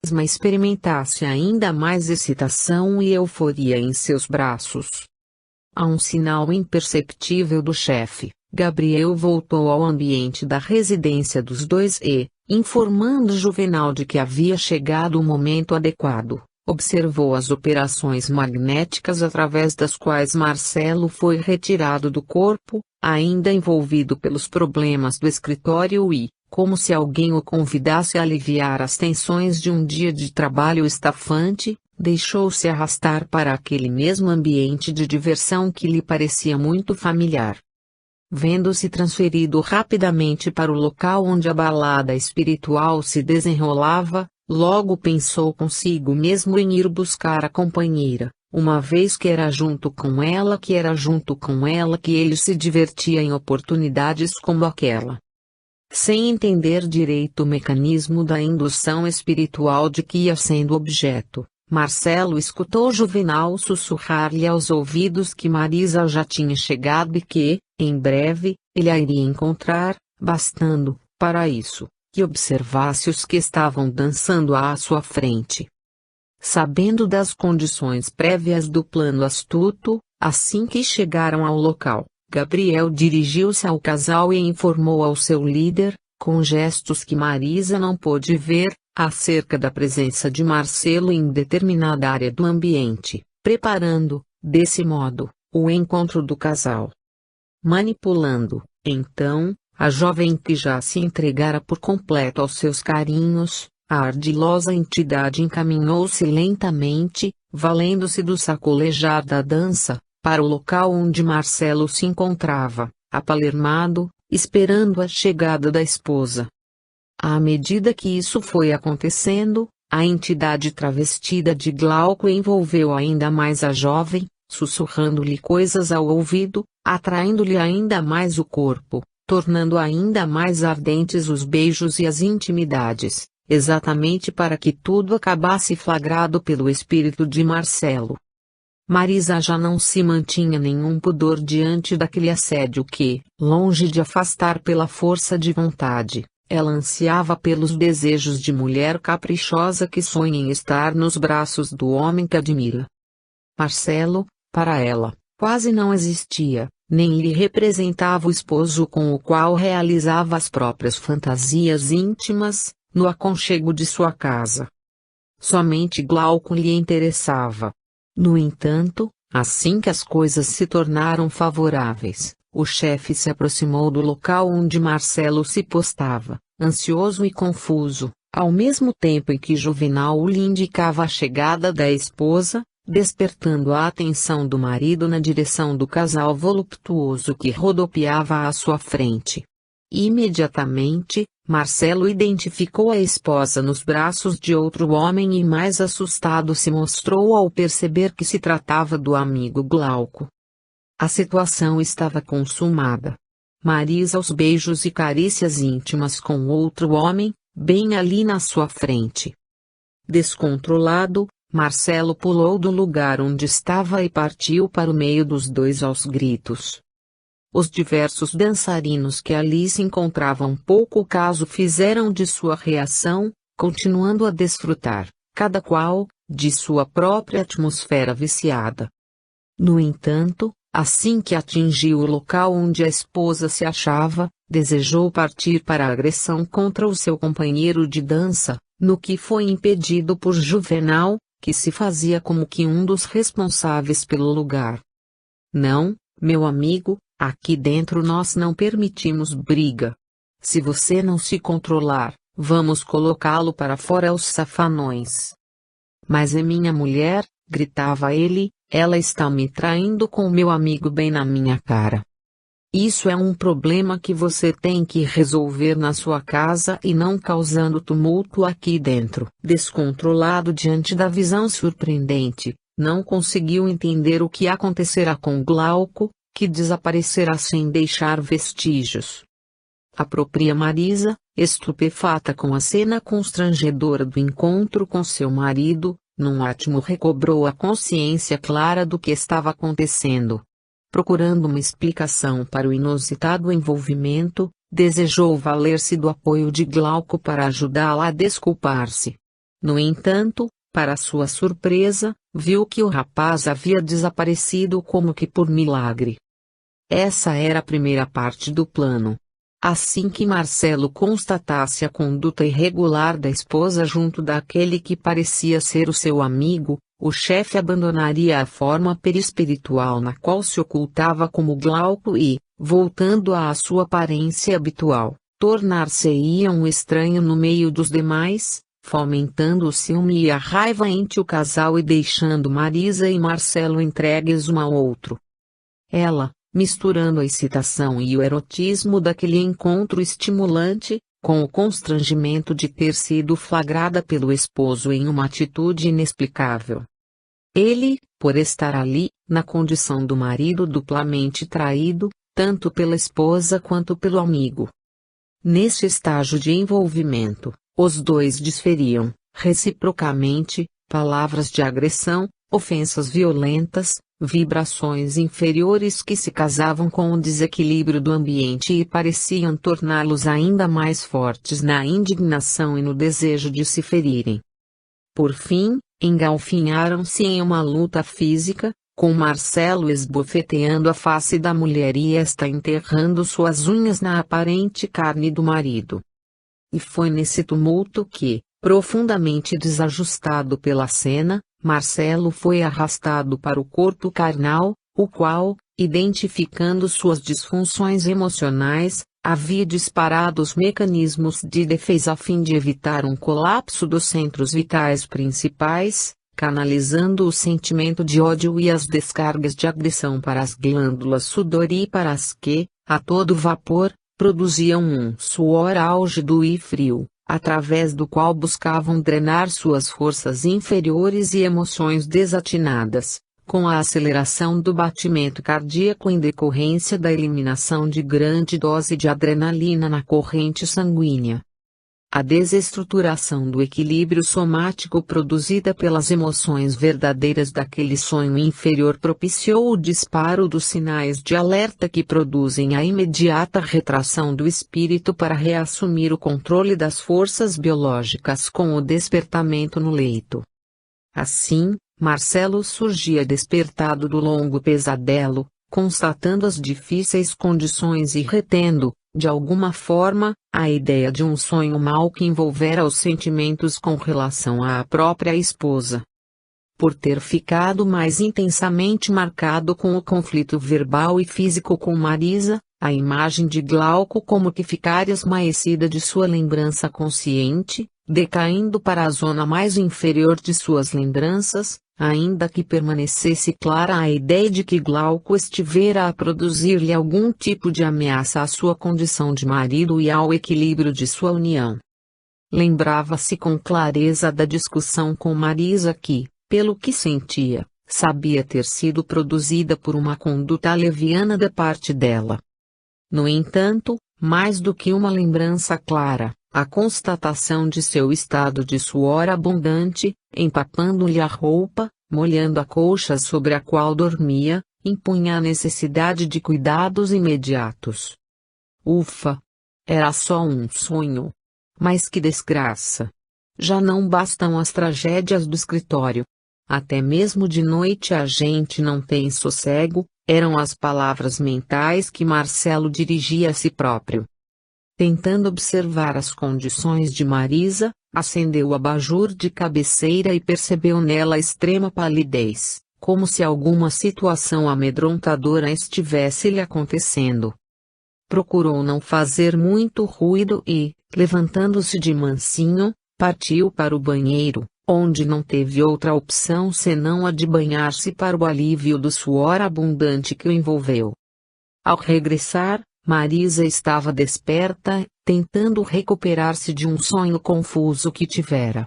mesma experimentasse ainda mais excitação e euforia em seus braços. A um sinal imperceptível do chefe, Gabriel voltou ao ambiente da residência dos dois e, informando Juvenal de que havia chegado o momento adequado, observou as operações magnéticas através das quais Marcelo foi retirado do corpo, ainda envolvido pelos problemas do escritório e, como se alguém o convidasse a aliviar as tensões de um dia de trabalho estafante, deixou-se arrastar para aquele mesmo ambiente de diversão que lhe parecia muito familiar. Vendo-se transferido rapidamente para o local onde a balada espiritual se desenrolava, logo pensou consigo mesmo em ir buscar a companheira, uma vez que era junto com ela que ele se divertia em oportunidades como aquela. Sem entender direito o mecanismo da indução espiritual de que ia sendo objeto, Marcelo escutou Juvenal sussurrar-lhe aos ouvidos que Marisa já tinha chegado e que, em breve, ele a iria encontrar, bastando, para isso, que observasse os que estavam dançando à sua frente. Sabendo das condições prévias do plano astuto, assim que chegaram ao local, Gabriel dirigiu-se ao casal e informou ao seu líder, com gestos que Marisa não pôde ver, acerca da presença de Marcelo em determinada área do ambiente, preparando, desse modo, o encontro do casal. Manipulando, então, a jovem que já se entregara por completo aos seus carinhos, a ardilosa entidade encaminhou-se lentamente, valendo-se do sacolejar da dança, para o local onde Marcelo se encontrava, apalermado, esperando a chegada da esposa. À medida que isso foi acontecendo, a entidade travestida de Glauco envolveu ainda mais a jovem, sussurrando-lhe coisas ao ouvido, atraindo-lhe ainda mais o corpo, tornando ainda mais ardentes os beijos e as intimidades, exatamente para que tudo acabasse flagrado pelo espírito de Marcelo. Marisa já não se mantinha nenhum pudor diante daquele assédio que, longe de afastar pela força de vontade, ela ansiava pelos desejos de mulher caprichosa que sonha em estar nos braços do homem que admira. Marcelo, para ela, quase não existia, nem lhe representava o esposo com o qual realizava as próprias fantasias íntimas, no aconchego de sua casa. Somente Glauco lhe interessava. No entanto, assim que as coisas se tornaram favoráveis, o chefe se aproximou do local onde Marcelo se postava, ansioso e confuso, ao mesmo tempo em que Juvenal lhe indicava a chegada da esposa, despertando a atenção do marido na direção do casal voluptuoso que rodopiava à sua frente. Imediatamente, Marcelo identificou a esposa nos braços de outro homem e mais assustado se mostrou ao perceber que se tratava do amigo Glauco. A situação estava consumada. Marisa aos beijos e carícias íntimas com outro homem, bem ali na sua frente. Descontrolado, Marcelo pulou do lugar onde estava e partiu para o meio dos dois aos gritos. Os diversos dançarinos que ali se encontravam pouco caso fizeram de sua reação, continuando a desfrutar, cada qual, de sua própria atmosfera viciada. No entanto, assim que atingiu o local onde a esposa se achava, desejou partir para a agressão contra o seu companheiro de dança, no que foi impedido por Juvenal, que se fazia como que um dos responsáveis pelo lugar. Não, meu amigo, aqui dentro nós não permitimos briga. Se você não se controlar, vamos colocá-lo para fora aos safanões. Mas é minha mulher, gritava ele, ela está me traindo com meu amigo bem na minha cara. Isso é um problema que você tem que resolver na sua casa e não causando tumulto aqui dentro. Descontrolado diante da visão surpreendente, não conseguiu entender o que acontecerá com Glauco, que desaparecerá sem deixar vestígios. A própria Marisa, estupefata com a cena constrangedora do encontro com seu marido, num átimo recobrou a consciência clara do que estava acontecendo. Procurando uma explicação para o inusitado envolvimento, desejou valer-se do apoio de Glauco para ajudá-la a desculpar-se. No entanto, para sua surpresa, viu que o rapaz havia desaparecido como que por milagre. Essa era a primeira parte do plano. Assim que Marcelo constatasse a conduta irregular da esposa junto daquele que parecia ser o seu amigo, o chefe abandonaria a forma perispiritual na qual se ocultava como Glauco e, voltando à sua aparência habitual, tornar-se-ia um estranho no meio dos demais, fomentando o ciúme e a raiva entre o casal e deixando Marisa e Marcelo entregues um ao outro. Ela, misturando a excitação e o erotismo daquele encontro estimulante, com o constrangimento de ter sido flagrada pelo esposo em uma atitude inexplicável. Ele, por estar ali, na condição do marido duplamente traído, tanto pela esposa quanto pelo amigo. Neste estágio de envolvimento, os dois desferiam, reciprocamente, palavras de agressão, ofensas violentas, vibrações inferiores que se casavam com o desequilíbrio do ambiente e pareciam torná-los ainda mais fortes na indignação e no desejo de se ferirem. Por fim, engalfinharam-se em uma luta física, com Marcelo esbofeteando a face da mulher e esta enterrando suas unhas na aparente carne do marido. E foi nesse tumulto que, profundamente desajustado pela cena, Marcelo foi arrastado para o corpo carnal, o qual, identificando suas disfunções emocionais, havia disparado os mecanismos de defesa a fim de evitar um colapso dos centros vitais principais, canalizando o sentimento de ódio e as descargas de agressão para as glândulas sudoríparas que, a todo vapor, produziam um suor álgido e frio, através do qual buscavam drenar suas forças inferiores e emoções desatinadas, com a aceleração do batimento cardíaco em decorrência da eliminação de grande dose de adrenalina na corrente sanguínea. A desestruturação do equilíbrio somático produzida pelas emoções verdadeiras daquele sonho inferior propiciou o disparo dos sinais de alerta que produzem a imediata retração do espírito para reassumir o controle das forças biológicas com o despertamento no leito. Assim, Marcelo surgia despertado do longo pesadelo, constatando as difíceis condições e retendo, de alguma forma, a ideia de um sonho mau que envolvera os sentimentos com relação à própria esposa. Por ter ficado mais intensamente marcado com o conflito verbal e físico com Marisa, a imagem de Glauco como que ficara esmaecida de sua lembrança consciente, decaindo para a zona mais inferior de suas lembranças, ainda que permanecesse clara a ideia de que Glauco estivera a produzir-lhe algum tipo de ameaça à sua condição de marido e ao equilíbrio de sua união. Lembrava-se com clareza da discussão com Marisa que, pelo que sentia, sabia ter sido produzida por uma conduta leviana da parte dela. No entanto, mais do que uma lembrança clara, a constatação de seu estado de suor abundante, empapando-lhe a roupa, molhando a colcha sobre a qual dormia, impunha a necessidade de cuidados imediatos. Ufa! Era só um sonho. Mas que desgraça! Já não bastam as tragédias do escritório. Até mesmo de noite a gente não tem sossego, eram as palavras mentais que Marcelo dirigia a si próprio. Tentando observar as condições de Marisa, acendeu o abajur de cabeceira e percebeu nela extrema palidez, como se alguma situação amedrontadora estivesse lhe acontecendo. Procurou não fazer muito ruído e, levantando-se de mansinho, partiu para o banheiro, onde não teve outra opção senão a de banhar-se para o alívio do suor abundante que o envolveu. Ao regressar, Marisa estava desperta, tentando recuperar-se de um sonho confuso que tivera.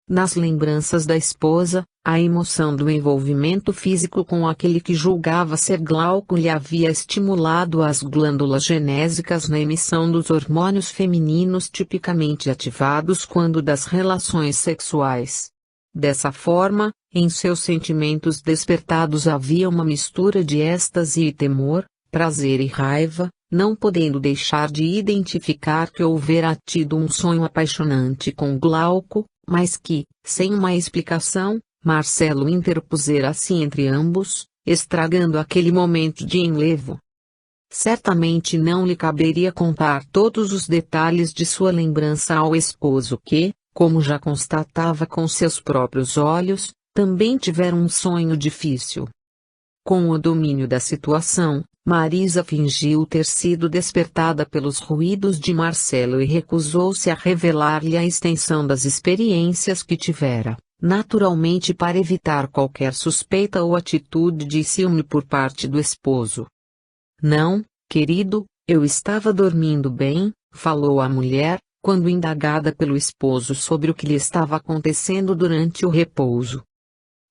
Nas lembranças da esposa, a emoção do envolvimento físico com aquele que julgava ser Glauco lhe havia estimulado as glândulas genésicas na emissão dos hormônios femininos tipicamente ativados quando das relações sexuais. Dessa forma, em seus sentimentos despertados havia uma mistura de êxtase e temor, prazer e raiva, não podendo deixar de identificar que houvera tido um sonho apaixonante com Glauco, mas que, sem uma explicação, Marcelo interpusera-se entre ambos, estragando aquele momento de enlevo. Certamente não lhe caberia contar todos os detalhes de sua lembrança ao esposo que, como já constatava com seus próprios olhos, também tivera um sonho difícil. Com o domínio da situação, Marisa fingiu ter sido despertada pelos ruídos de Marcelo e recusou-se a revelar-lhe a extensão das experiências que tivera, naturalmente para evitar qualquer suspeita ou atitude de ciúme por parte do esposo. Não, querido, eu estava dormindo bem, falou a mulher, quando indagada pelo esposo sobre o que lhe estava acontecendo durante o repouso.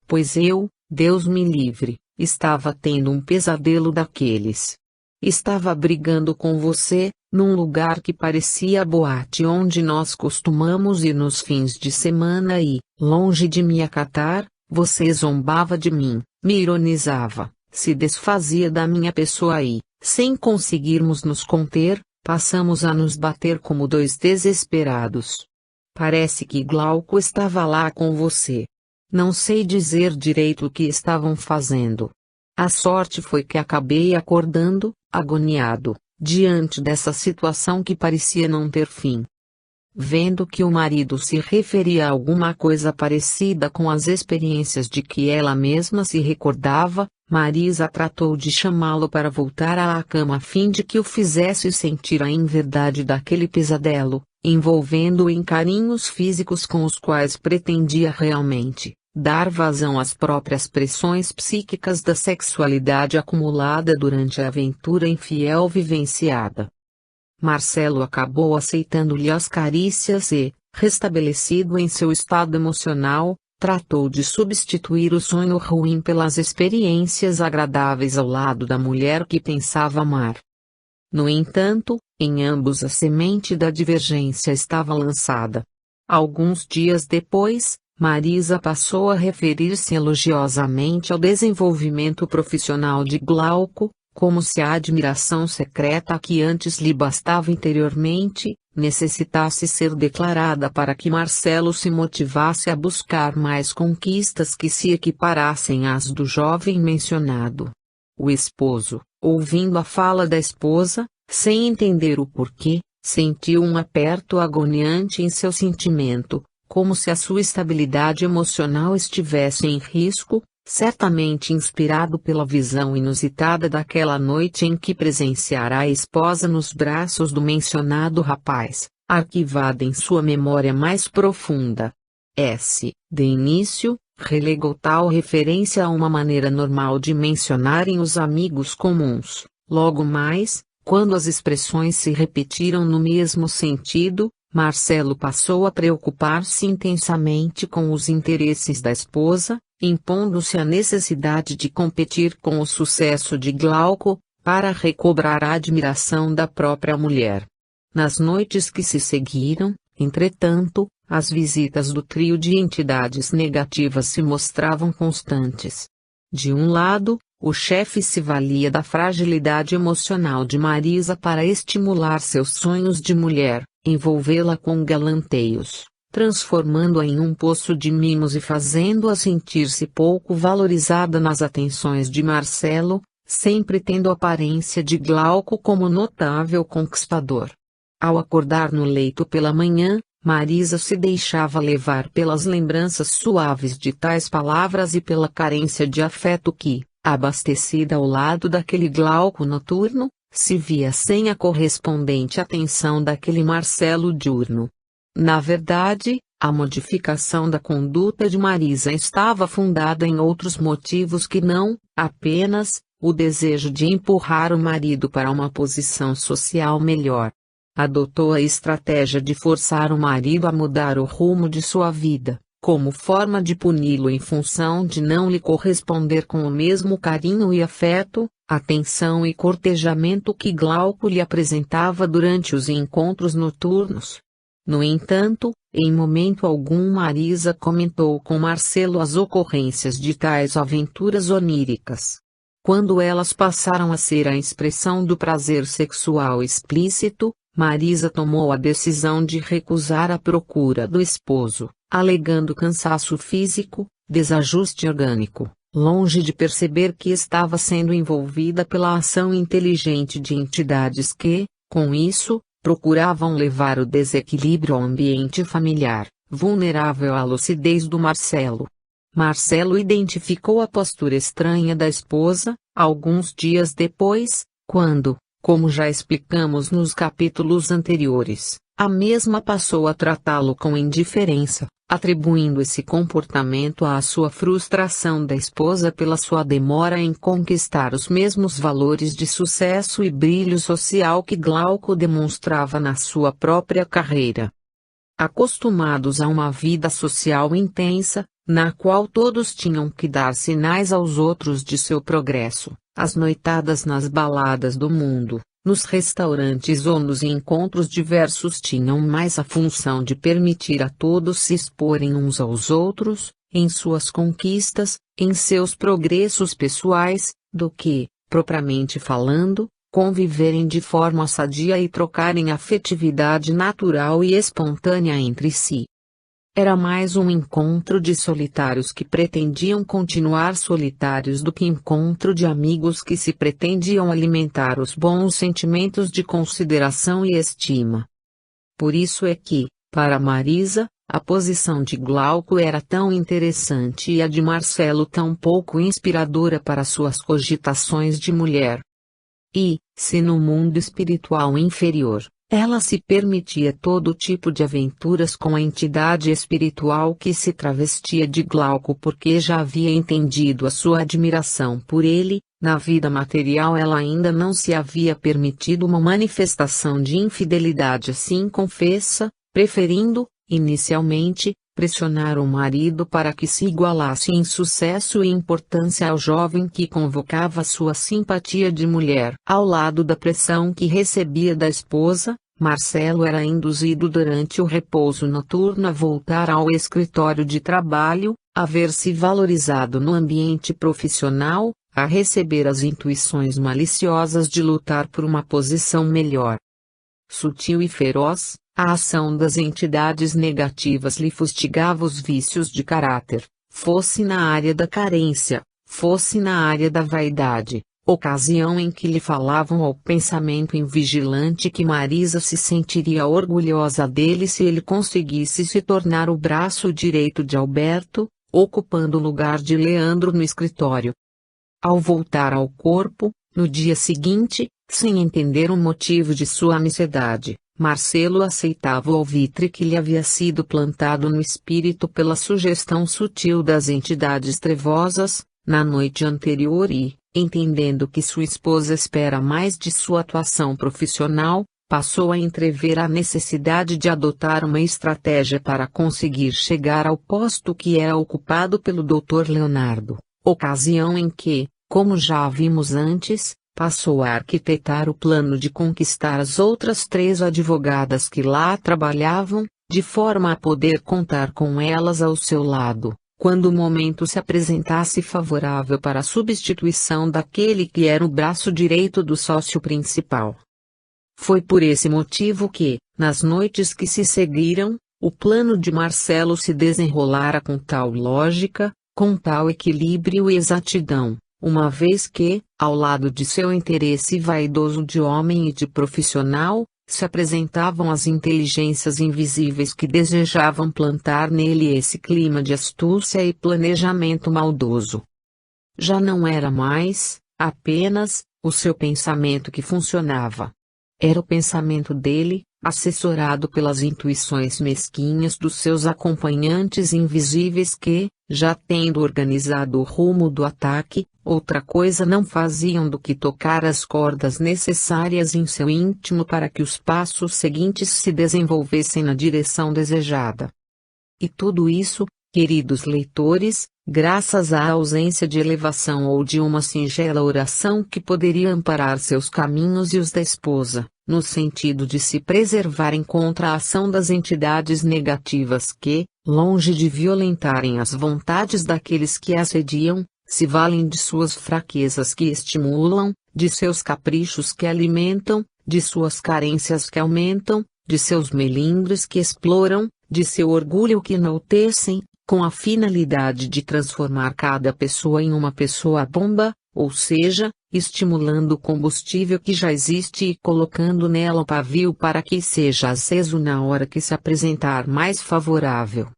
Pois eu, Deus me livre, estava tendo um pesadelo daqueles. Estava brigando com você, num lugar que parecia a boate onde nós costumamos ir nos fins de semana e, longe de me acatar, você zombava de mim, me ironizava, se desfazia da minha pessoa e, sem conseguirmos nos conter, passamos a nos bater como dois desesperados. Parece que Glauco estava lá com você. Não sei dizer direito o que estavam fazendo. A sorte foi que acabei acordando, agoniado, diante dessa situação que parecia não ter fim. Vendo que o marido se referia a alguma coisa parecida com as experiências de que ela mesma se recordava, Marisa tratou de chamá-lo para voltar à cama a fim de que o fizesse sentir a inverdade daquele pesadelo, envolvendo-o em carinhos físicos com os quais pretendia realmente dar vazão às próprias pressões psíquicas da sexualidade acumulada durante a aventura infiel vivenciada. Marcelo acabou aceitando-lhe as carícias e, restabelecido em seu estado emocional, tratou de substituir o sonho ruim pelas experiências agradáveis ao lado da mulher que pensava amar. No entanto, em ambos a semente da divergência estava lançada. Alguns dias depois, Marisa passou a referir-se elogiosamente ao desenvolvimento profissional de Glauco, como se a admiração secreta que antes lhe bastava interiormente, necessitasse ser declarada para que Marcelo se motivasse a buscar mais conquistas que se equiparassem às do jovem mencionado. O esposo, ouvindo a fala da esposa, sem entender o porquê, sentiu um aperto agoniante em seu sentimento, como se a sua estabilidade emocional estivesse em risco, certamente inspirado pela visão inusitada daquela noite em que presenciara a esposa nos braços do mencionado rapaz, arquivada em sua memória mais profunda. De início, relegou tal referência a uma maneira normal de mencionarem os amigos comuns. Logo mais, quando as expressões se repetiram no mesmo sentido, Marcelo passou a preocupar-se intensamente com os interesses da esposa, impondo-se a necessidade de competir com o sucesso de Glauco, para recobrar a admiração da própria mulher. Nas noites que se seguiram, entretanto, as visitas do trio de entidades negativas se mostravam constantes. De um lado, o chefe se valia da fragilidade emocional de Marisa para estimular seus sonhos de mulher, envolvê-la com galanteios, transformando-a em um poço de mimos e fazendo-a sentir-se pouco valorizada nas atenções de Marcelo, sempre tendo a aparência de Glauco como notável conquistador. Ao acordar no leito pela manhã, Marisa se deixava levar pelas lembranças suaves de tais palavras e pela carência de afeto que, abastecida ao lado daquele Glauco noturno, se via sem a correspondente atenção daquele Marcelo diurno. Na verdade, a modificação da conduta de Marisa estava fundada em outros motivos que não, apenas, o desejo de empurrar o marido para uma posição social melhor. Adotou a estratégia de forçar o marido a mudar o rumo de sua vida, como forma de puni-lo em função de não lhe corresponder com o mesmo carinho e afeto, atenção e cortejamento que Glauco lhe apresentava durante os encontros noturnos. No entanto, em momento algum Marisa comentou com Marcelo as ocorrências de tais aventuras oníricas. Quando elas passaram a ser a expressão do prazer sexual explícito, Marisa tomou a decisão de recusar a procura do esposo, alegando cansaço físico, desajuste orgânico, longe de perceber que estava sendo envolvida pela ação inteligente de entidades que, com isso, procuravam levar o desequilíbrio ao ambiente familiar, vulnerável à lucidez do Marcelo. Marcelo identificou a postura estranha da esposa, alguns dias depois, quando, como já explicamos nos capítulos anteriores, a mesma passou a tratá-lo com indiferença, atribuindo esse comportamento à sua frustração da esposa pela sua demora em conquistar os mesmos valores de sucesso e brilho social que Glauco demonstrava na sua própria carreira. Acostumados a uma vida social intensa, na qual todos tinham que dar sinais aos outros de seu progresso, as noitadas nas baladas do mundo, nos restaurantes ou nos encontros diversos tinham mais a função de permitir a todos se exporem uns aos outros, em suas conquistas, em seus progressos pessoais, do que, propriamente falando, conviverem de forma sadia e trocarem afetividade natural e espontânea entre si. Era mais um encontro de solitários que pretendiam continuar solitários do que encontro de amigos que se pretendiam alimentar os bons sentimentos de consideração e estima. Por isso é que, para Marisa, a posição de Glauco era tão interessante e a de Marcelo tão pouco inspiradora para suas cogitações de mulher. E, se no mundo espiritual inferior, ela se permitia todo tipo de aventuras com a entidade espiritual que se travestia de Glauco porque já havia entendido a sua admiração por ele, na vida material ela ainda não se havia permitido uma manifestação de infidelidade assim confessa, preferindo, inicialmente, pressionar o marido para que se igualasse em sucesso e importância ao jovem que convocava sua simpatia de mulher. Ao lado da pressão que recebia da esposa, Marcelo era induzido durante o repouso noturno a voltar ao escritório de trabalho, a ver-se valorizado no ambiente profissional, a receber as intuições maliciosas de lutar por uma posição melhor. Sutil e feroz, a ação das entidades negativas lhe fustigava os vícios de caráter, fosse na área da carência, fosse na área da vaidade, ocasião em que lhe falavam ao pensamento invigilante que Marisa se sentiria orgulhosa dele se ele conseguisse se tornar o braço direito de Alberto, ocupando o lugar de Leandro no escritório. Ao voltar ao corpo, no dia seguinte, sem entender o motivo de sua ansiedade, Marcelo aceitava o alvitre que lhe havia sido plantado no espírito pela sugestão sutil das entidades trevosas, na noite anterior e, entendendo que sua esposa espera mais de sua atuação profissional, passou a entrever a necessidade de adotar uma estratégia para conseguir chegar ao posto que era ocupado pelo Dr. Leonardo, ocasião em que, como já vimos antes, passou a arquitetar o plano de conquistar as outras 3 advogadas que lá trabalhavam, de forma a poder contar com elas ao seu lado, quando o momento se apresentasse favorável para a substituição daquele que era o braço direito do sócio principal. Foi por esse motivo que, nas noites que se seguiram, o plano de Marcelo se desenrolara com tal lógica, com tal equilíbrio e exatidão, uma vez que, ao lado de seu interesse vaidoso de homem e de profissional, se apresentavam as inteligências invisíveis que desejavam plantar nele esse clima de astúcia e planejamento maldoso. Já não era mais, apenas, o seu pensamento que funcionava. Era o pensamento dele, assessorado pelas intuições mesquinhas dos seus acompanhantes invisíveis que, já tendo organizado o rumo do ataque, outra coisa não faziam do que tocar as cordas necessárias em seu íntimo para que os passos seguintes se desenvolvessem na direção desejada. E tudo isso, queridos leitores, graças à ausência de elevação ou de uma singela oração que poderia amparar seus caminhos e os da esposa, no sentido de se preservarem contra a ação das entidades negativas que, longe de violentarem as vontades daqueles que assediam, se valem de suas fraquezas que estimulam, de seus caprichos que alimentam, de suas carências que aumentam, de seus melindres que exploram, de seu orgulho que enaltecem, com a finalidade de transformar cada pessoa em uma pessoa bomba, ou seja, estimulando o combustível que já existe e colocando nela o pavio para que seja aceso na hora que se apresentar mais favorável.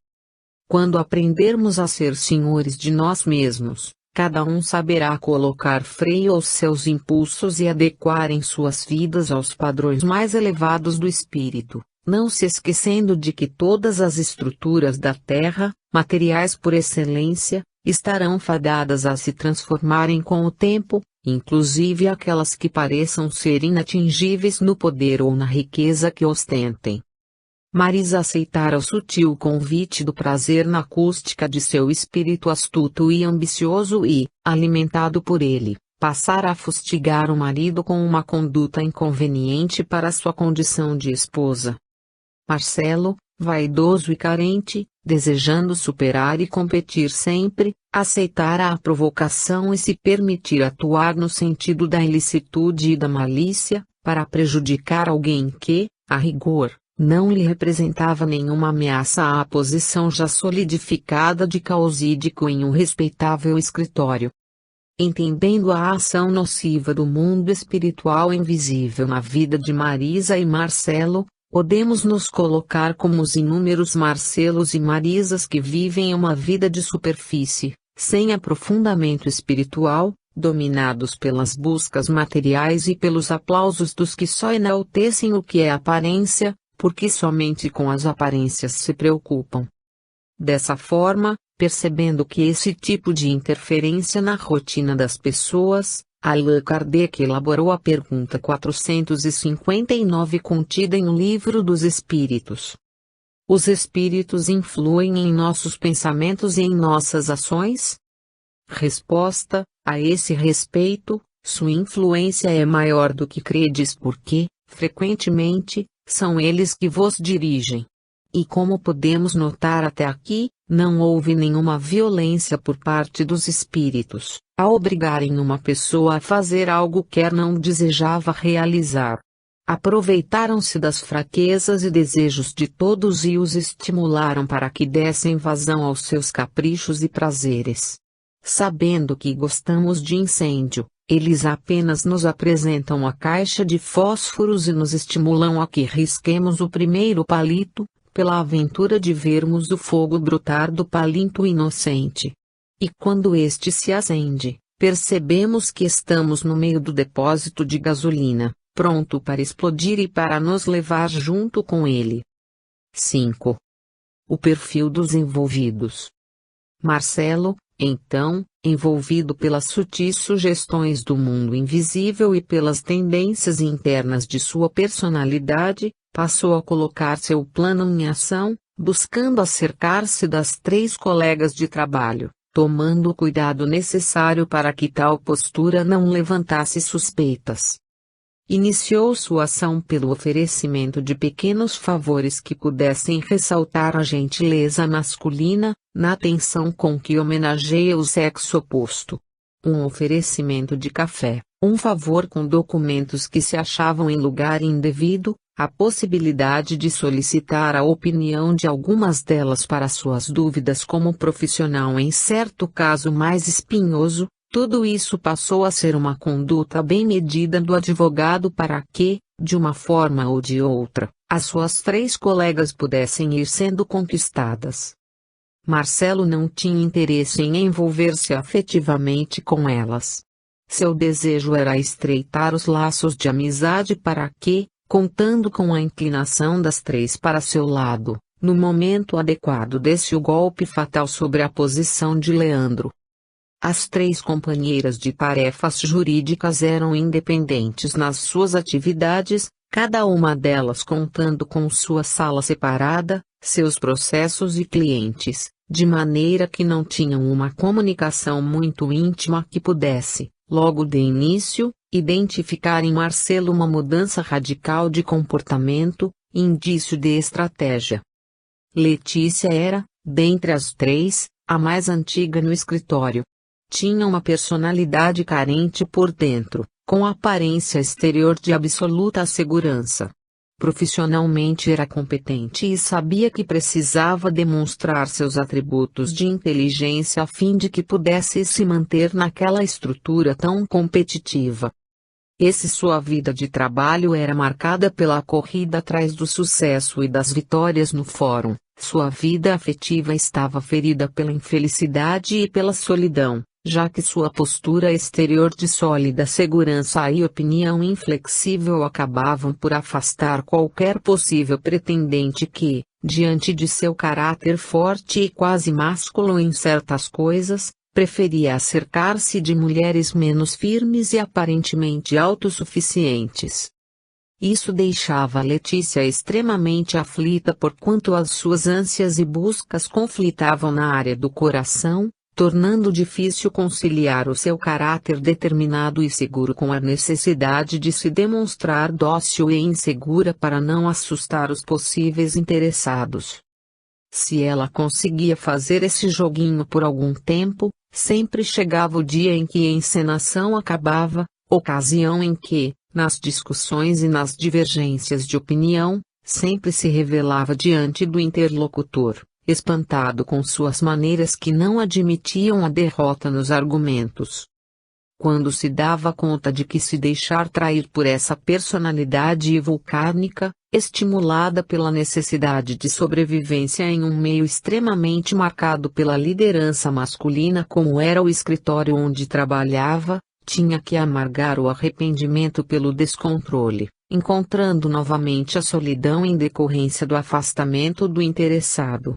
Quando aprendermos a ser senhores de nós mesmos, cada um saberá colocar freio aos seus impulsos e adequar em suas vidas aos padrões mais elevados do espírito, não se esquecendo de que todas as estruturas da Terra, materiais por excelência, estarão fadadas a se transformarem com o tempo, inclusive aquelas que pareçam ser inatingíveis no poder ou na riqueza que ostentem. Marisa aceitara o sutil convite do prazer na acústica de seu espírito astuto e ambicioso e, alimentado por ele, passara a fustigar o marido com uma conduta inconveniente para sua condição de esposa. Marcelo, vaidoso e carente, desejando superar e competir sempre, aceitara a provocação e se permitir atuar no sentido da ilicitude e da malícia, para prejudicar alguém que, a rigor, não lhe representava nenhuma ameaça à posição já solidificada de causídico em um respeitável escritório. Entendendo a ação nociva do mundo espiritual invisível na vida de Marisa e Marcelo, podemos nos colocar como os inúmeros Marcelos e Marisas que vivem uma vida de superfície, sem aprofundamento espiritual, dominados pelas buscas materiais e pelos aplausos dos que só enaltecem o que é aparência, porque somente com as aparências se preocupam. Dessa forma, percebendo que esse tipo de interferência na rotina das pessoas, Allan Kardec elaborou a pergunta 459 contida em O Livro dos Espíritos. Os espíritos influem em nossos pensamentos e em nossas ações? Resposta: a esse respeito, sua influência é maior do que credes porque, frequentemente, são eles que vos dirigem. E como podemos notar até aqui, não houve nenhuma violência por parte dos espíritos, a obrigarem uma pessoa a fazer algo que ela não desejava realizar. Aproveitaram-se das fraquezas e desejos de todos e os estimularam para que dessem vazão aos seus caprichos e prazeres. Sabendo que gostamos de incêndio, eles apenas nos apresentam a caixa de fósforos e nos estimulam a que risquemos o primeiro palito, pela aventura de vermos o fogo brotar do palito inocente. E quando este se acende, percebemos que estamos no meio do depósito de gasolina, pronto para explodir e para nos levar junto com ele. 5. O perfil dos envolvidos. Marcelo, então, envolvido pelas sutis sugestões do mundo invisível e pelas tendências internas de sua personalidade, passou a colocar seu plano em ação, buscando acercar-se das 3 colegas de trabalho, tomando o cuidado necessário para que tal postura não levantasse suspeitas. Iniciou sua ação pelo oferecimento de pequenos favores que pudessem ressaltar a gentileza masculina, na atenção com que homenageia o sexo oposto. Um oferecimento de café, um favor com documentos que se achavam em lugar indevido, a possibilidade de solicitar a opinião de algumas delas para suas dúvidas como profissional em certo caso mais espinhoso. Tudo isso passou a ser uma conduta bem medida do advogado para que, de uma forma ou de outra, as suas 3 colegas pudessem ir sendo conquistadas. Marcelo não tinha interesse em envolver-se afetivamente com elas. Seu desejo era estreitar os laços de amizade para que, contando com a inclinação das 3 para seu lado, no momento adequado desse o golpe fatal sobre a posição de Leandro. As 3 companheiras de tarefas jurídicas eram independentes nas suas atividades, cada uma delas contando com sua sala separada, seus processos e clientes, de maneira que não tinham uma comunicação muito íntima que pudesse, logo de início, identificar em Marcelo uma mudança radical de comportamento, indício de estratégia. Letícia era, dentre as 3, a mais antiga no escritório. tinha uma personalidade carente por dentro, com aparência exterior de absoluta segurança. Profissionalmente era competente e sabia que precisava demonstrar seus atributos de inteligência a fim de que pudesse se manter naquela estrutura tão competitiva. Sua vida de trabalho era marcada pela corrida atrás do sucesso e das vitórias no fórum. Sua vida afetiva estava ferida pela infelicidade e pela solidão, já que sua postura exterior de sólida segurança e opinião inflexível acabavam por afastar qualquer possível pretendente que, diante de seu caráter forte e quase másculo em certas coisas, preferia acercar-se de mulheres menos firmes e aparentemente autossuficientes. Isso deixava Letícia extremamente aflita porquanto as suas ânsias e buscas conflitavam na área do coração, tornando difícil conciliar o seu caráter determinado e seguro com a necessidade de se demonstrar dócil e insegura para não assustar os possíveis interessados. Se ela conseguia fazer esse joguinho por algum tempo, sempre chegava o dia em que a encenação acabava, ocasião em que, nas discussões e nas divergências de opinião, sempre se revelava diante do interlocutor, espantado com suas maneiras que não admitiam a derrota nos argumentos. Quando se dava conta de que se deixar trair por essa personalidade vulcânica, estimulada pela necessidade de sobrevivência em um meio extremamente marcado pela liderança masculina como era o escritório onde trabalhava, tinha que amargar o arrependimento pelo descontrole, encontrando novamente a solidão em decorrência do afastamento do interessado.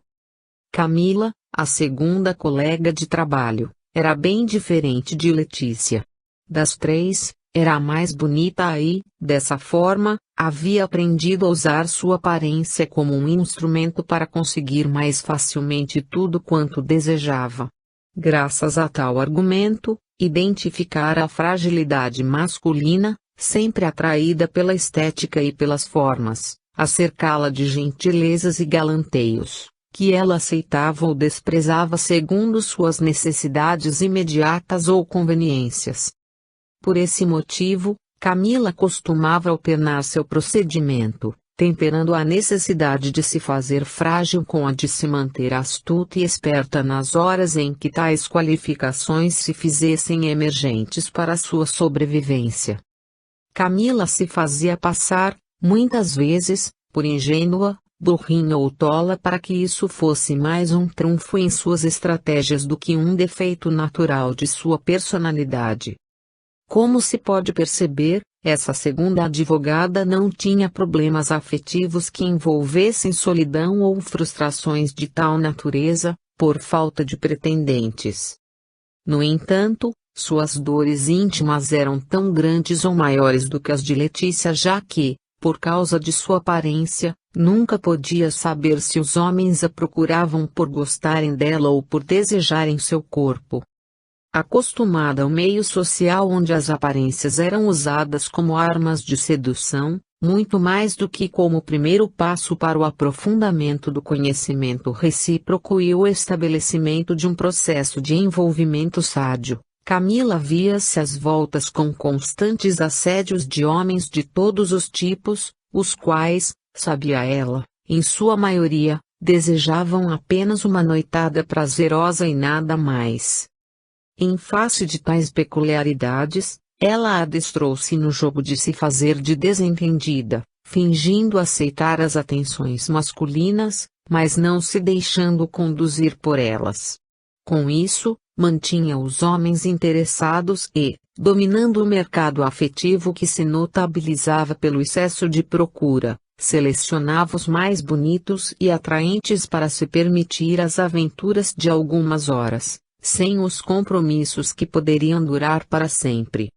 Camila, a segunda colega de trabalho, era bem diferente de Letícia. Das três, era a mais bonita e, dessa forma, havia aprendido a usar sua aparência como um instrumento para conseguir mais facilmente tudo quanto desejava. Graças a tal argumento, identificar a fragilidade masculina, sempre atraída pela estética e pelas formas, a cercá-la de gentilezas e galanteios, que ela aceitava ou desprezava segundo suas necessidades imediatas ou conveniências. Por esse motivo, Camila costumava alternar seu procedimento, temperando a necessidade de se fazer frágil com a de se manter astuta e esperta nas horas em que tais qualificações se fizessem emergentes para sua sobrevivência. Camila se fazia passar, muitas vezes, por ingênua, burrinha ou tola para que isso fosse mais um trunfo em suas estratégias do que um defeito natural de sua personalidade. Como se pode perceber, essa segunda advogada não tinha problemas afetivos que envolvessem solidão ou frustrações de tal natureza, por falta de pretendentes. No entanto, suas dores íntimas eram tão grandes ou maiores do que as de Letícia, já que, por causa de sua aparência, nunca podia saber se os homens a procuravam por gostarem dela ou por desejarem seu corpo. Acostumada ao meio social onde as aparências eram usadas como armas de sedução, muito mais do que como primeiro passo para o aprofundamento do conhecimento recíproco e o estabelecimento de um processo de envolvimento sádio, Camila via-se às voltas com constantes assédios de homens de todos os tipos, os quais, sabia ela, em sua maioria, desejavam apenas uma noitada prazerosa e nada mais. Em face de tais peculiaridades, ela adestrou-se no jogo de se fazer de desentendida, fingindo aceitar as atenções masculinas, mas não se deixando conduzir por elas. Com isso, mantinha os homens interessados e, dominando o mercado afetivo que se notabilizava pelo excesso de procura, selecionava os mais bonitos e atraentes para se permitir as aventuras de algumas horas, sem os compromissos que poderiam durar para sempre.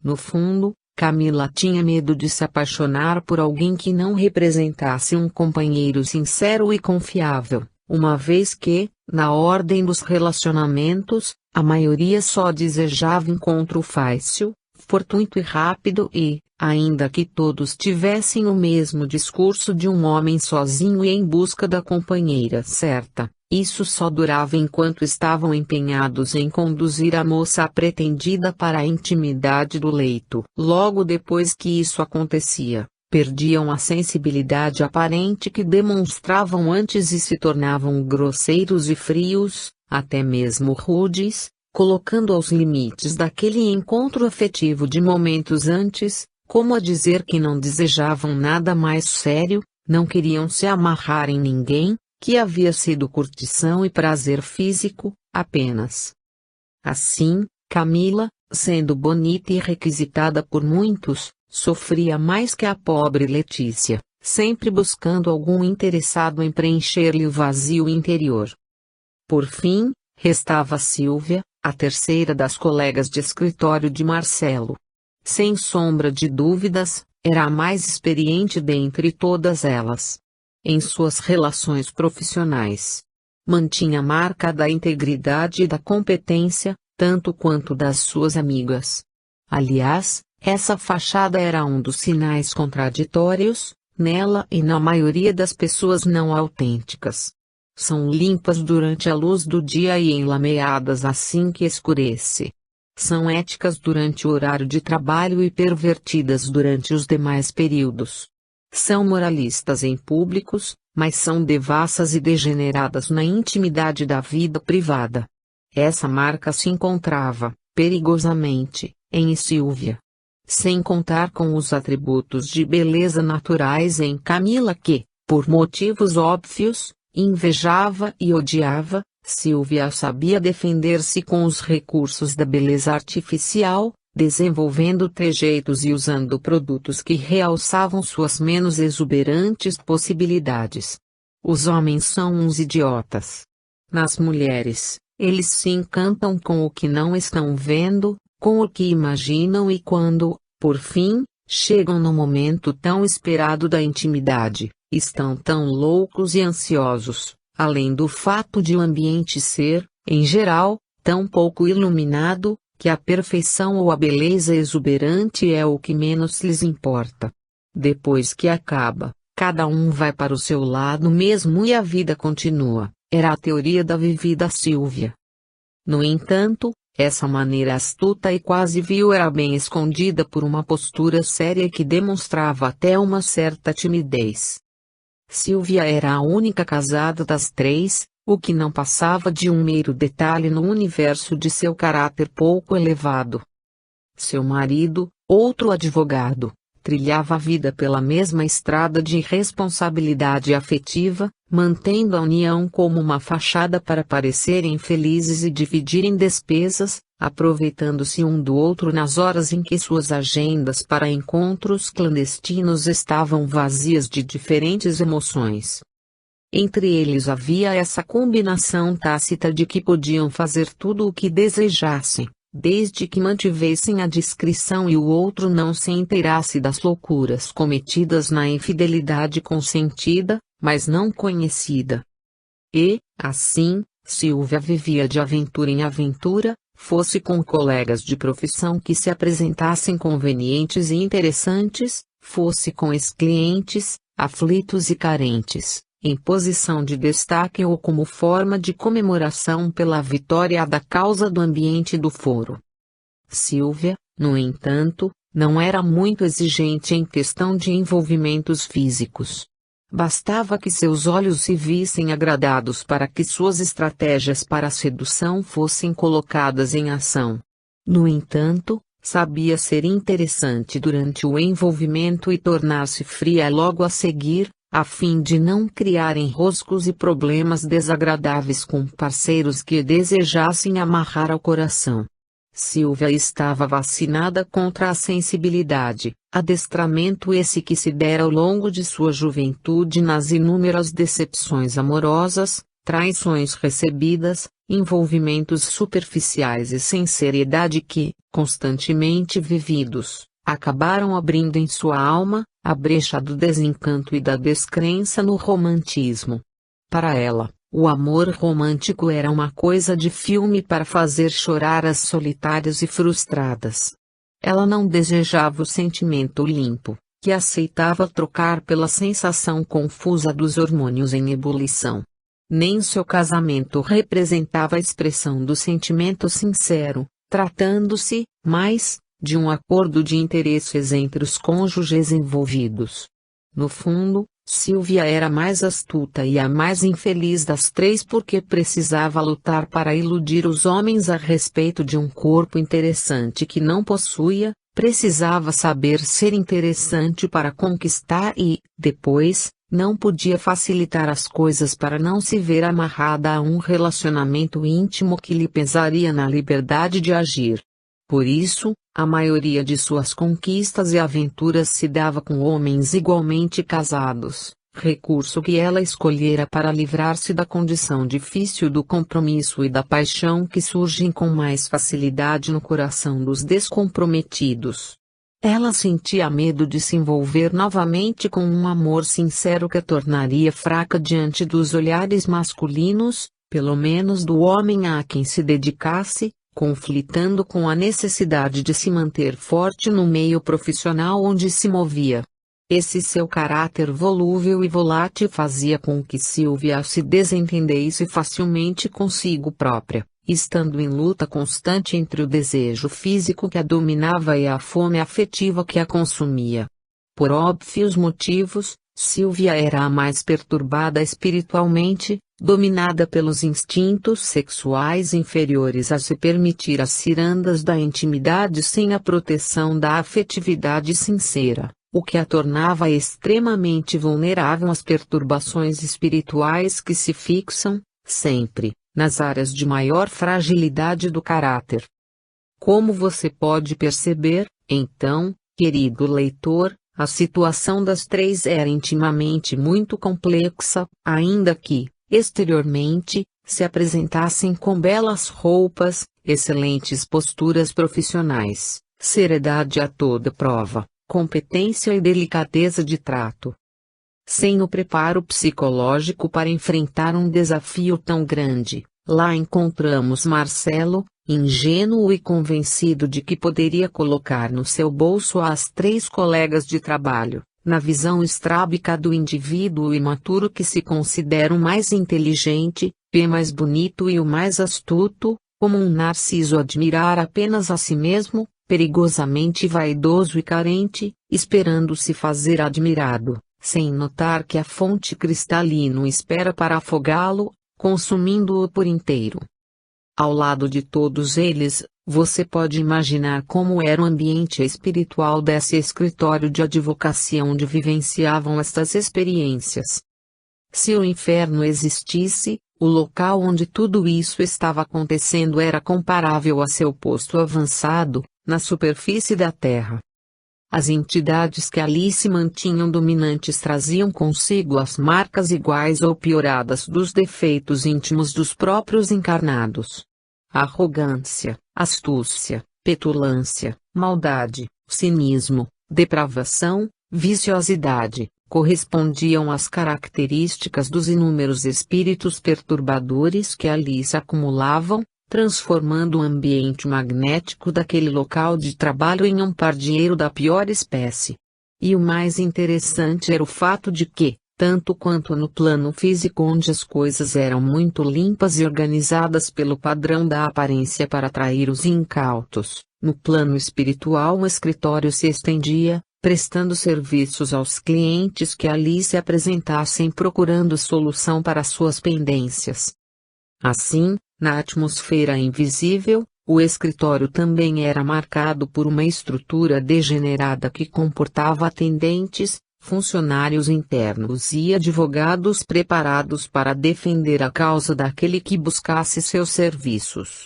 No fundo, Camila tinha medo de se apaixonar por alguém que não representasse um companheiro sincero e confiável, uma vez que, na ordem dos relacionamentos, a maioria só desejava encontro fácil, fortuito e rápido e, ainda que todos tivessem o mesmo discurso de um homem sozinho e em busca da companheira certa, Isso só durava enquanto estavam empenhados em conduzir a moça pretendida para a intimidade do leito. Logo depois que isso acontecia, perdiam a sensibilidade aparente que demonstravam antes e se tornavam grosseiros e frios, até mesmo rudes, colocando aos limites daquele encontro afetivo de momentos antes, como a dizer que não desejavam nada mais sério, não queriam se amarrar em ninguém, que havia sido curtição e prazer físico, apenas. Assim, Camila, sendo bonita e requisitada por muitos, sofria mais que a pobre Letícia, sempre buscando algum interessado em preencher-lhe o vazio interior. Por fim, restava Sílvia, a terceira das colegas de escritório de Marcelo. Sem sombra de dúvidas, era a mais experiente dentre todas elas. Em suas relações profissionais, mantinha a marca da integridade e da competência, tanto quanto das suas amigas. Aliás, essa fachada era um dos sinais contraditórios, nela e na maioria das pessoas não autênticas. São limpas durante a luz do dia e enlameadas assim que escurece. São éticas durante o horário de trabalho e pervertidas durante os demais períodos. São moralistas em públicos, mas são devassas e degeneradas na intimidade da vida privada. Essa marca se encontrava, perigosamente, em Sílvia. Sem contar com os atributos de beleza naturais em Camila que, por motivos óbvios, invejava e odiava, Sílvia sabia defender-se com os recursos da beleza artificial, desenvolvendo trejeitos e usando produtos que realçavam suas menos exuberantes possibilidades. Os homens são uns idiotas. Nas mulheres, eles se encantam com o que não estão vendo, com o que imaginam e quando, por fim, chegam no momento tão esperado da intimidade, estão tão loucos e ansiosos, além do fato de o ambiente ser, em geral, tão pouco iluminado, que a perfeição ou a beleza exuberante é o que menos lhes importa. Depois que acaba, cada um vai para o seu lado mesmo e a vida continua, era a teoria da vivida Sílvia. No entanto, essa maneira astuta e quase vil era bem escondida por uma postura séria que demonstrava até uma certa timidez. Sílvia era a única casada das três, o que não passava de um mero detalhe no universo de seu caráter pouco elevado. Seu marido, outro advogado, trilhava a vida pela mesma estrada de responsabilidade afetiva, mantendo a união como uma fachada para parecerem felizes e dividirem despesas, aproveitando-se um do outro nas horas em que suas agendas para encontros clandestinos estavam vazias de diferentes emoções. Entre eles havia essa combinação tácita de que podiam fazer tudo o que desejassem, desde que mantivessem a discrição e o outro não se inteirasse das loucuras cometidas na infidelidade consentida, mas não conhecida. E, assim, Sílvia vivia de aventura em aventura, fosse com colegas de profissão que se apresentassem convenientes e interessantes, fosse com ex-clientes, aflitos e carentes, em posição de destaque ou como forma de comemoração pela vitória da causa do ambiente do foro. Sílvia, no entanto, não era muito exigente em questão de envolvimentos físicos. Bastava que seus olhos se vissem agradados para que suas estratégias para a sedução fossem colocadas em ação. No entanto, sabia ser interessante durante o envolvimento e tornar-se fria logo a seguir, a fim de não criar enroscos e problemas desagradáveis com parceiros que desejassem amarrar ao coração. Sílvia estava vacinada contra a sensibilidade, adestramento esse que se dera ao longo de sua juventude nas inúmeras decepções amorosas, traições recebidas, envolvimentos superficiais e sem seriedade que, constantemente vividos, acabaram abrindo em sua alma a brecha do desencanto e da descrença no romantismo. Para ela, o amor romântico era uma coisa de filme para fazer chorar as solitárias e frustradas. Ela não desejava o sentimento limpo, que aceitava trocar pela sensação confusa dos hormônios em ebulição. nem seu casamento representava a expressão do sentimento sincero, tratando-se, mais, de um acordo de interesses entre os cônjuges envolvidos. No fundo, Sylvia era a mais astuta e a mais infeliz das três porque precisava lutar para iludir os homens a respeito de um corpo interessante que não possuía, precisava saber ser interessante para conquistar e, depois, não podia facilitar as coisas para não se ver amarrada a um relacionamento íntimo que lhe pesaria na liberdade de agir. Por isso, a maioria de suas conquistas e aventuras se dava com homens igualmente casados, recurso que ela escolhera para livrar-se da condição difícil do compromisso e da paixão que surgem com mais facilidade no coração dos descomprometidos. Ela sentia medo de se envolver novamente com um amor sincero que a tornaria fraca diante dos olhares masculinos, pelo menos do homem a quem se dedicasse, conflitando com a necessidade de se manter forte no meio profissional onde se movia. Esse seu caráter volúvel e volátil fazia com que Sylvia se desentendesse facilmente consigo própria, estando em luta constante entre o desejo físico que a dominava e a fome afetiva que a consumia. Por óbvios motivos, Sylvia era a mais perturbada espiritualmente, dominada pelos instintos sexuais inferiores a se permitir as cirandas da intimidade sem a proteção da afetividade sincera, o que a tornava extremamente vulnerável às perturbações espirituais que se fixam, sempre, nas áreas de maior fragilidade do caráter. Como você pode perceber, então, querido leitor, a situação das três era intimamente muito complexa, ainda que, exteriormente, se apresentassem com belas roupas, excelentes posturas profissionais, seriedade a toda prova, competência e delicadeza de trato. Sem o preparo psicológico para enfrentar um desafio tão grande, lá encontramos Marcelo, ingênuo e convencido de que poderia colocar no seu bolso as três colegas de trabalho, na visão estrábica do indivíduo imaturo que se considera o mais inteligente, o mais bonito e o mais astuto, como um narciso admirar apenas a si mesmo, perigosamente vaidoso e carente, esperando se fazer admirado, sem notar que a fonte cristalina o espera para afogá-lo, consumindo-o por inteiro. Ao lado de todos eles, você pode imaginar como era o ambiente espiritual desse escritório de advocacia onde vivenciavam estas experiências. Se o inferno existisse, o local onde tudo isso estava acontecendo era comparável a seu posto avançado, na superfície da Terra. As entidades que ali se mantinham dominantes traziam consigo as marcas iguais ou pioradas dos defeitos íntimos dos próprios encarnados. Arrogância, astúcia, petulância, maldade, cinismo, depravação, viciosidade, correspondiam às características dos inúmeros espíritos perturbadores que ali se acumulavam, transformando o ambiente magnético daquele local de trabalho em um pardieiro da pior espécie. E o mais interessante era o fato de que, tanto quanto no plano físico onde as coisas eram muito limpas e organizadas pelo padrão da aparência para atrair os incautos, no plano espiritual o escritório se estendia, prestando serviços aos clientes que ali se apresentassem procurando solução para suas pendências. Assim, na atmosfera invisível, o escritório também era marcado por uma estrutura degenerada que comportava atendentes, funcionários internos e advogados preparados para defender a causa daquele que buscasse seus serviços.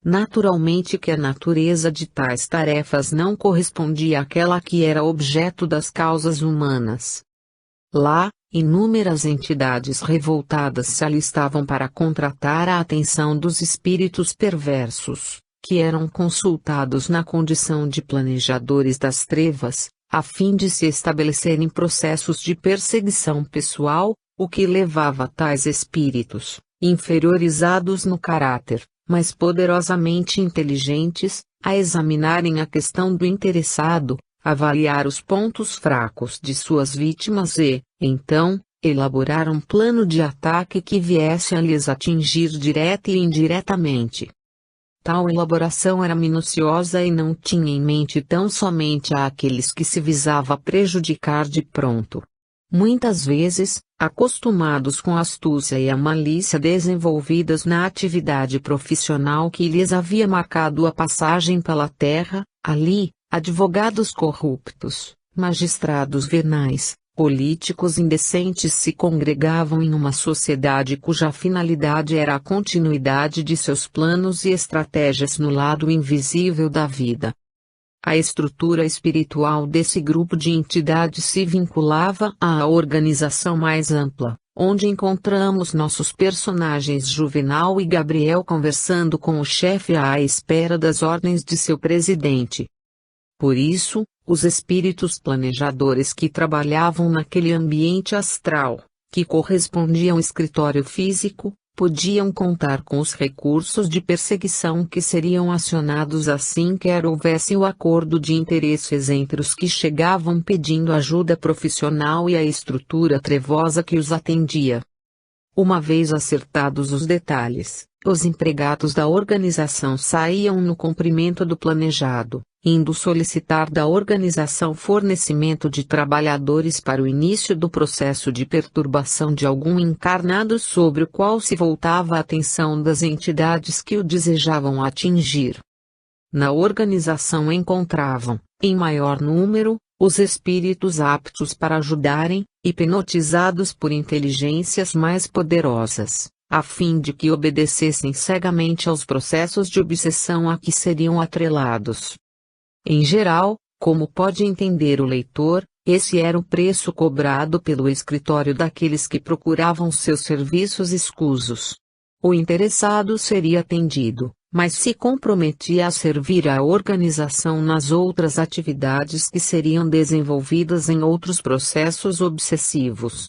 Naturalmente que a natureza de tais tarefas não correspondia àquela que era objeto das causas humanas. Lá, inúmeras entidades revoltadas se alistavam para contratar a atenção dos espíritos perversos, que eram consultados na condição de planejadores das trevas, a fim de se estabelecerem processos de perseguição pessoal, o que levava tais espíritos, inferiorizados no caráter, mas poderosamente inteligentes, a examinarem a questão do interessado, avaliar os pontos fracos de suas vítimas e, então, elaborar um plano de ataque que viesse a lhes atingir direta e indiretamente. Tal elaboração era minuciosa e não tinha em mente tão somente àqueles que se visava prejudicar de pronto. Muitas vezes, acostumados com a astúcia e a malícia desenvolvidas na atividade profissional que lhes havia marcado a passagem pela terra, ali, advogados corruptos, magistrados venais, políticos indecentes se congregavam em uma sociedade cuja finalidade era a continuidade de seus planos e estratégias no lado invisível da vida. A estrutura espiritual desse grupo de entidades se vinculava à organização mais ampla, onde encontramos nossos personagens Juvenal e Gabriel conversando com o chefe à espera das ordens de seu presidente. Por isso, os espíritos planejadores que trabalhavam naquele ambiente astral, que correspondia ao escritório físico, podiam contar com os recursos de perseguição que seriam acionados assim que houvesse o acordo de interesses entre os que chegavam pedindo ajuda profissional e a estrutura trevosa que os atendia. Uma vez acertados os detalhes, os empregados da organização saíam no cumprimento do planejado, indo solicitar da organização fornecimento de trabalhadores para o início do processo de perturbação de algum encarnado sobre o qual se voltava a atenção das entidades que o desejavam atingir. Na organização encontravam, em maior número, os espíritos aptos para ajudarem, hipnotizados por inteligências mais poderosas, a fim de que obedecessem cegamente aos processos de obsessão a que seriam atrelados. Em geral, como pode entender o leitor, esse era o preço cobrado pelo escritório daqueles que procuravam seus serviços escusos. O interessado seria atendido, mas se comprometia a servir a organização nas outras atividades que seriam desenvolvidas em outros processos obsessivos.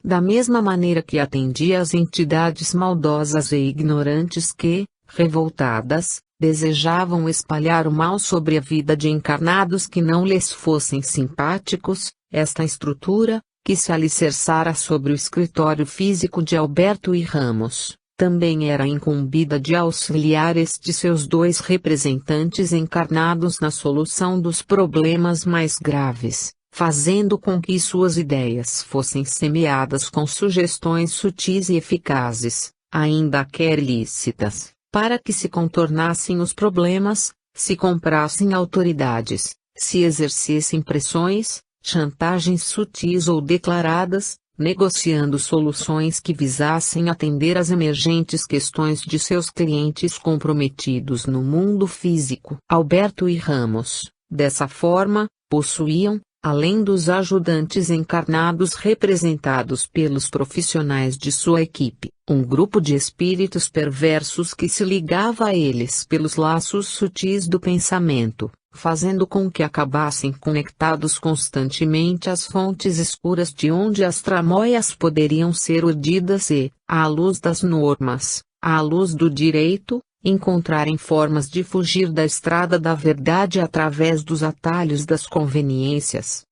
Da mesma maneira que atendia às entidades maldosas e ignorantes que, revoltadas, desejavam espalhar o mal sobre a vida de encarnados que não lhes fossem simpáticos, esta estrutura, que se alicerçara sobre o escritório físico de Alberto e Ramos, também era incumbida de auxiliar estes seus dois representantes encarnados na solução dos problemas mais graves, fazendo com que suas ideias fossem semeadas com sugestões sutis e eficazes, ainda quer ilícitas, para que se contornassem os problemas, se comprassem autoridades, se exercessem pressões, chantagens sutis ou declaradas, negociando soluções que visassem atender às emergentes questões de seus clientes comprometidos no mundo físico. Alberto e Ramos, dessa forma, possuíam, além dos ajudantes encarnados representados pelos profissionais de sua equipe, um grupo de espíritos perversos que se ligava a eles pelos laços sutis do pensamento, fazendo com que acabassem conectados constantemente às fontes escuras de onde as tramóias poderiam ser urdidas e, à luz das normas, à luz do direito, encontrarem formas de fugir da estrada da verdade através dos atalhos das conveniências.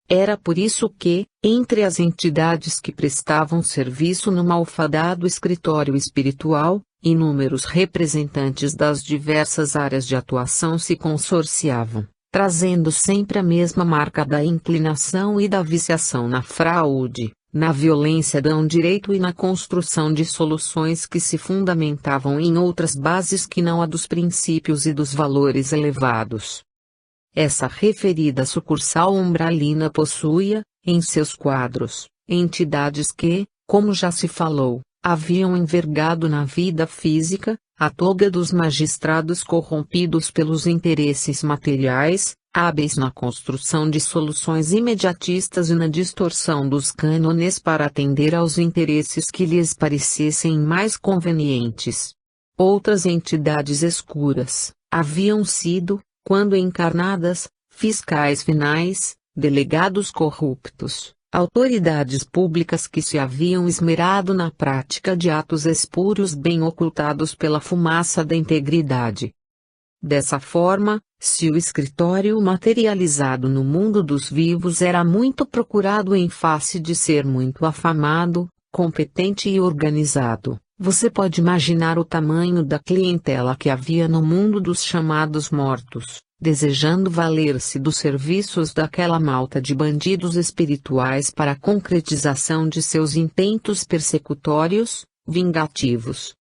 Era por isso que, entre as entidades que prestavam serviço no malfadado escritório espiritual, inúmeros representantes das diversas áreas de atuação se consorciavam, trazendo sempre a mesma marca da inclinação e da viciação na fraude, na violência do direito e na construção de soluções que se fundamentavam em outras bases que não a dos princípios e dos valores elevados. Essa referida sucursal umbralina possuía, em seus quadros, entidades que, como já se falou, haviam envergado na vida física, a toga dos magistrados corrompidos pelos interesses materiais, hábeis na construção de soluções imediatistas e na distorção dos cânones para atender aos interesses que lhes parecessem mais convenientes. Outras entidades escuras, haviam sido, quando encarnadas, fiscais finais, delegados corruptos, autoridades públicas que se haviam esmerado na prática de atos espúrios bem ocultados pela fumaça da integridade. Dessa forma, se o escritório materializado no mundo dos vivos era muito procurado em face de ser muito afamado, competente e organizado, você pode imaginar o tamanho da clientela que havia no mundo dos chamados mortos, desejando valer-se dos serviços daquela malta de bandidos espirituais para a concretização de seus intentos persecutórios, vingativos.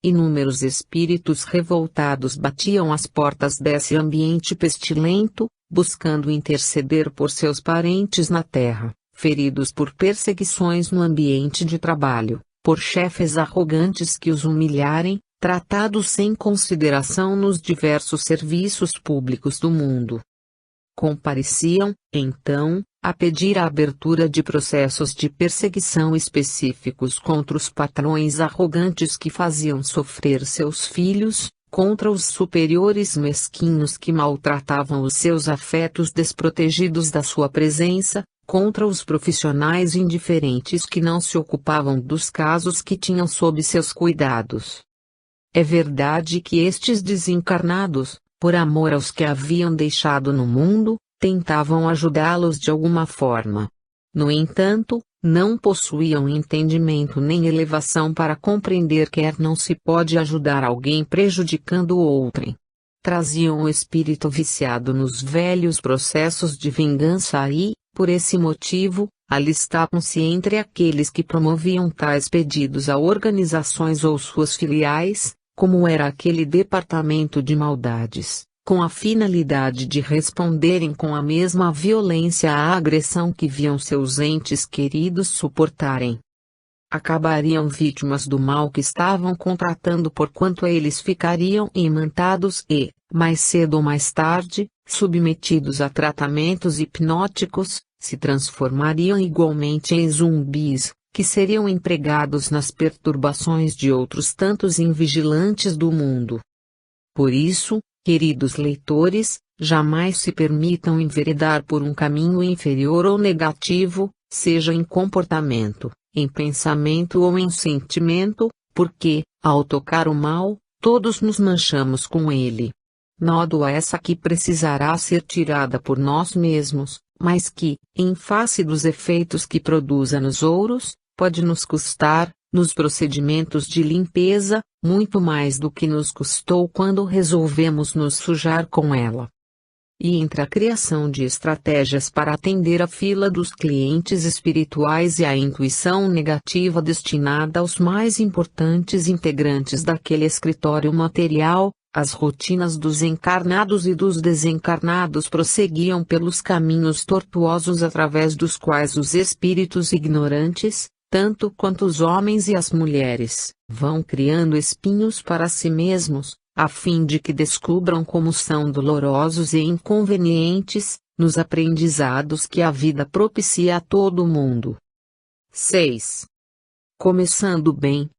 Inúmeros espíritos revoltados batiam às portas desse ambiente pestilento, buscando interceder por seus parentes na terra, feridos por perseguições no ambiente de trabalho, por chefes arrogantes que os humilharem, tratados sem consideração nos diversos serviços públicos do mundo. Compareciam, então, a pedir a abertura de processos de perseguição específicos contra os patrões arrogantes que faziam sofrer seus filhos, contra os superiores mesquinhos que maltratavam os seus afetos desprotegidos da sua presença, contra os profissionais indiferentes que não se ocupavam dos casos que tinham sob seus cuidados. É verdade que estes desencarnados, por amor aos que haviam deixado no mundo, tentavam ajudá-los de alguma forma. No entanto, não possuíam entendimento nem elevação para compreender que não se pode ajudar alguém prejudicando o outrem. Traziam o espírito viciado nos velhos processos de vingança e, por esse motivo, alistavam-se entre aqueles que promoviam tais pedidos a organizações ou suas filiais, como era aquele departamento de maldades, com a finalidade de responderem com a mesma violência à agressão que viam seus entes queridos suportarem. Acabariam vítimas do mal que estavam contratando, porquanto eles ficariam imantados e, mais cedo ou mais tarde, submetidos a tratamentos hipnóticos, se transformariam igualmente em zumbis, que seriam empregados nas perturbações de outros tantos invigilantes do mundo. Por isso, queridos leitores, jamais se permitam enveredar por um caminho inferior ou negativo, seja em comportamento, em pensamento ou em sentimento, porque, ao tocar o mal, todos nos manchamos com ele. Nódoa essa que precisará ser tirada por nós mesmos, mas que, em face dos efeitos que produza nos outros, pode nos custar, nos procedimentos de limpeza, muito mais do que nos custou quando resolvemos nos sujar com ela. E entre a criação de estratégias para atender a fila dos clientes espirituais e a intuição negativa destinada aos mais importantes integrantes daquele escritório material, as rotinas dos encarnados e dos desencarnados prosseguiam pelos caminhos tortuosos através dos quais os espíritos ignorantes, tanto quanto os homens e as mulheres, vão criando espinhos para si mesmos, a fim de que descubram como são dolorosos e inconvenientes, nos aprendizados que a vida propicia a todo mundo. 6. Começando bem.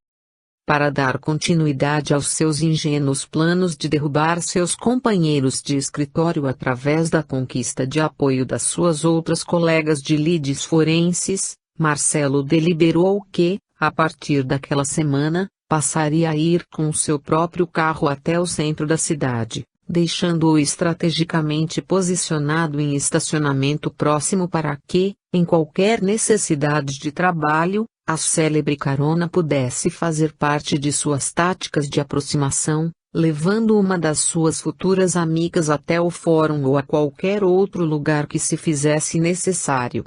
Para dar continuidade aos seus ingênuos planos de derrubar seus companheiros de escritório através da conquista de apoio das suas outras colegas de lides forenses, Marcelo deliberou que, a partir daquela semana, passaria a ir com seu próprio carro até o centro da cidade, deixando-o estrategicamente posicionado em estacionamento próximo para que, em qualquer necessidade de trabalho, a célebre carona pudesse fazer parte de suas táticas de aproximação, levando uma das suas futuras amigas até o fórum ou a qualquer outro lugar que se fizesse necessário.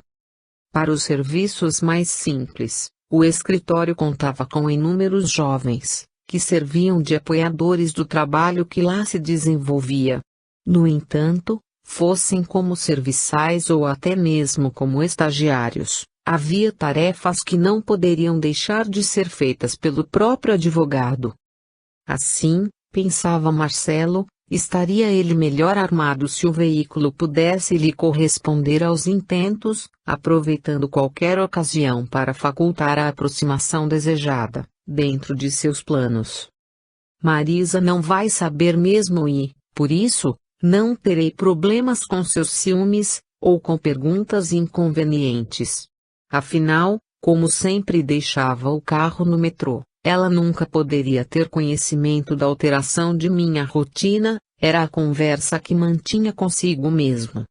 Para os serviços mais simples, o escritório contava com inúmeros jovens, que serviam de apoiadores do trabalho que lá se desenvolvia. No entanto, fossem como serviçais ou até mesmo como estagiários, havia tarefas que não poderiam deixar de ser feitas pelo próprio advogado. Assim, pensava Marcelo, estaria ele melhor armado se o veículo pudesse lhe corresponder aos intentos, aproveitando qualquer ocasião para facultar a aproximação desejada, dentro de seus planos. Marisa não vai saber mesmo e, por isso, não terei problemas com seus ciúmes, ou com perguntas inconvenientes. Afinal, como sempre deixava o carro no metrô, ela nunca poderia ter conhecimento da alteração de minha rotina, era a conversa que mantinha consigo mesmo.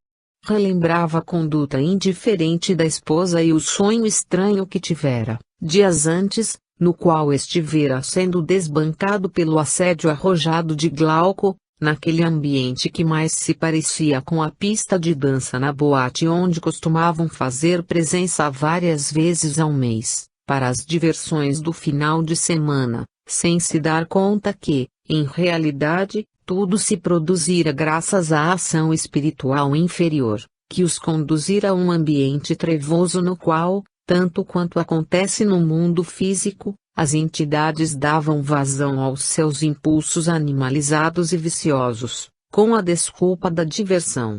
Relembrava a conduta indiferente da esposa e o sonho estranho que tivera, dias antes, no qual estivera sendo desbancado pelo assédio arrojado de Glauco, naquele ambiente que mais se parecia com a pista de dança na boate onde costumavam fazer presença várias vezes ao mês, para as diversões do final de semana, sem se dar conta que, em realidade, tudo se produzira graças à ação espiritual inferior, que os conduzira a um ambiente trevoso no qual, tanto quanto acontece no mundo físico, as entidades davam vazão aos seus impulsos animalizados e viciosos, com a desculpa da diversão.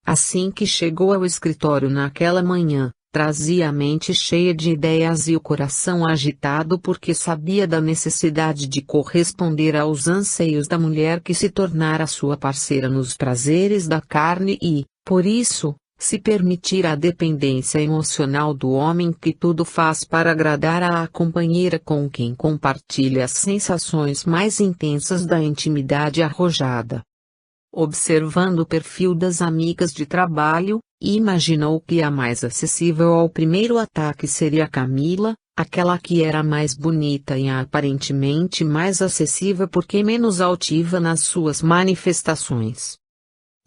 Assim que chegou ao escritório naquela manhã, trazia a mente cheia de ideias e o coração agitado porque sabia da necessidade de corresponder aos anseios da mulher que se tornara sua parceira nos prazeres da carne e, por isso, se permitir a dependência emocional do homem que tudo faz para agradar à companheira com quem compartilha as sensações mais intensas da intimidade arrojada. Observando o perfil das amigas de trabalho, imaginou que a mais acessível ao primeiro ataque seria Camila, aquela que era mais bonita e aparentemente mais acessível porque menos altiva nas suas manifestações.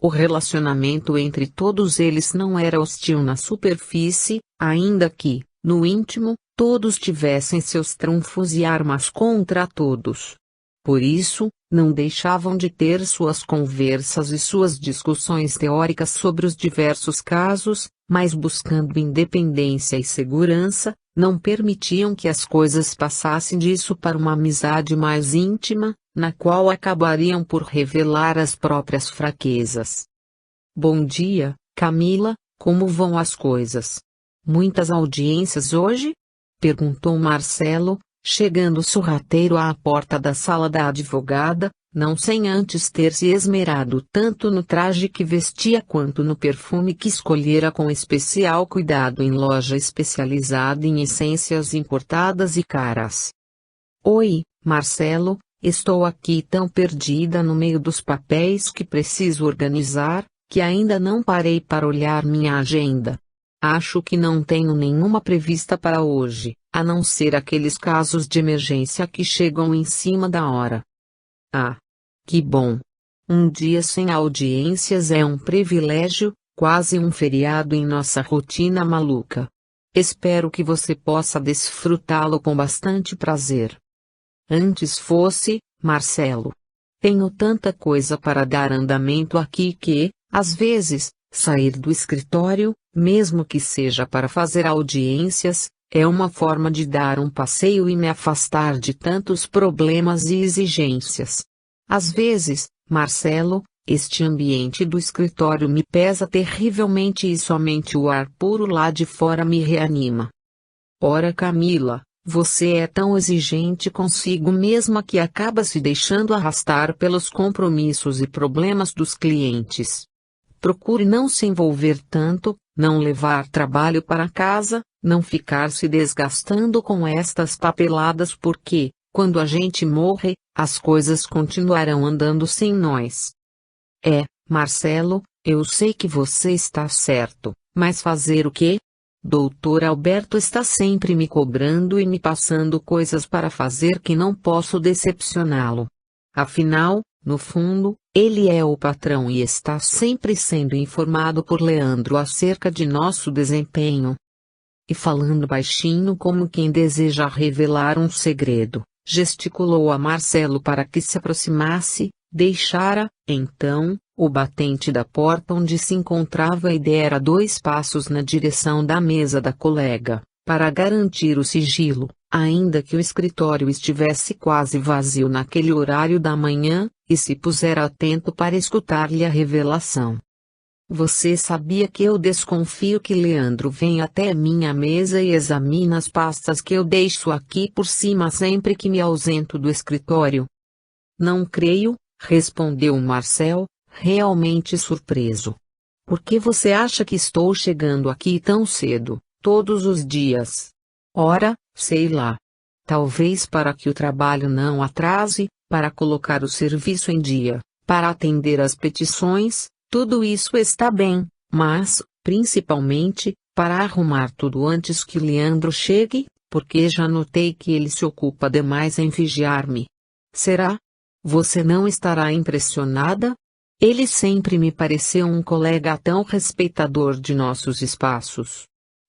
O relacionamento entre todos eles não era hostil na superfície, ainda que, no íntimo, todos tivessem seus trunfos e armas contra todos. Por isso, não deixavam de ter suas conversas e suas discussões teóricas sobre os diversos casos, mas buscando independência e segurança, não permitiam que as coisas passassem disso para uma amizade mais íntima, na qual acabariam por revelar as próprias fraquezas. Bom dia, Camila, como vão as coisas? Muitas audiências hoje? Perguntou Marcelo, chegando sorrateiro à porta da sala da advogada, não sem antes ter se esmerado tanto no traje que vestia quanto no perfume que escolhera com especial cuidado em loja especializada em essências importadas e caras. Oi, Marcelo, estou aqui tão perdida no meio dos papéis que preciso organizar, que ainda não parei para olhar minha agenda. Acho que não tenho nenhuma prevista para hoje, a não ser aqueles casos de emergência que chegam em cima da hora. Ah, que bom! Um dia sem audiências é um privilégio, quase um feriado em nossa rotina maluca. Espero que você possa desfrutá-lo com bastante prazer. Antes fosse, Marcelo. Tenho tanta coisa para dar andamento aqui que, às vezes, sair do escritório, mesmo que seja para fazer audiências, é uma forma de dar um passeio e me afastar de tantos problemas e exigências. Às vezes, Marcelo, este ambiente do escritório me pesa terrivelmente e somente o ar puro lá de fora me reanima. Ora, Camila, você é tão exigente consigo mesma que acaba se deixando arrastar pelos compromissos e problemas dos clientes. Procure não se envolver tanto, não levar trabalho para casa, não ficar se desgastando com estas papeladas porque, quando a gente morre, as coisas continuarão andando sem nós. Marcelo, eu sei que você está certo, mas fazer o quê? Doutor Alberto está sempre me cobrando e me passando coisas para fazer que não posso decepcioná-lo. Afinal, no fundo, ele é o patrão e está sempre sendo informado por Leandro acerca de nosso desempenho. E falando baixinho como quem deseja revelar um segredo, gesticulou a Marcelo para que se aproximasse, deixara, então, o batente da porta onde se encontrava e dera 2 passos na direção da mesa da colega, para garantir o sigilo, ainda que o escritório estivesse quase vazio naquele horário da manhã, e se pusera atento para escutar-lhe a revelação. Você sabia que eu desconfio que Leandro vem até minha mesa e examina as pastas que eu deixo aqui por cima sempre que me ausento do escritório? Não creio, respondeu Marcel, realmente surpreso. Por que você acha que estou chegando aqui tão cedo, todos os dias? Ora, sei lá. Talvez para que o trabalho não atrase, para colocar o serviço em dia, para atender às petições, tudo isso está bem, mas, principalmente, para arrumar tudo antes que Leandro chegue, porque já notei que ele se ocupa demais em vigiar-me. Será? Você não estará impressionada? Ele sempre me pareceu um colega tão respeitador de nossos espaços.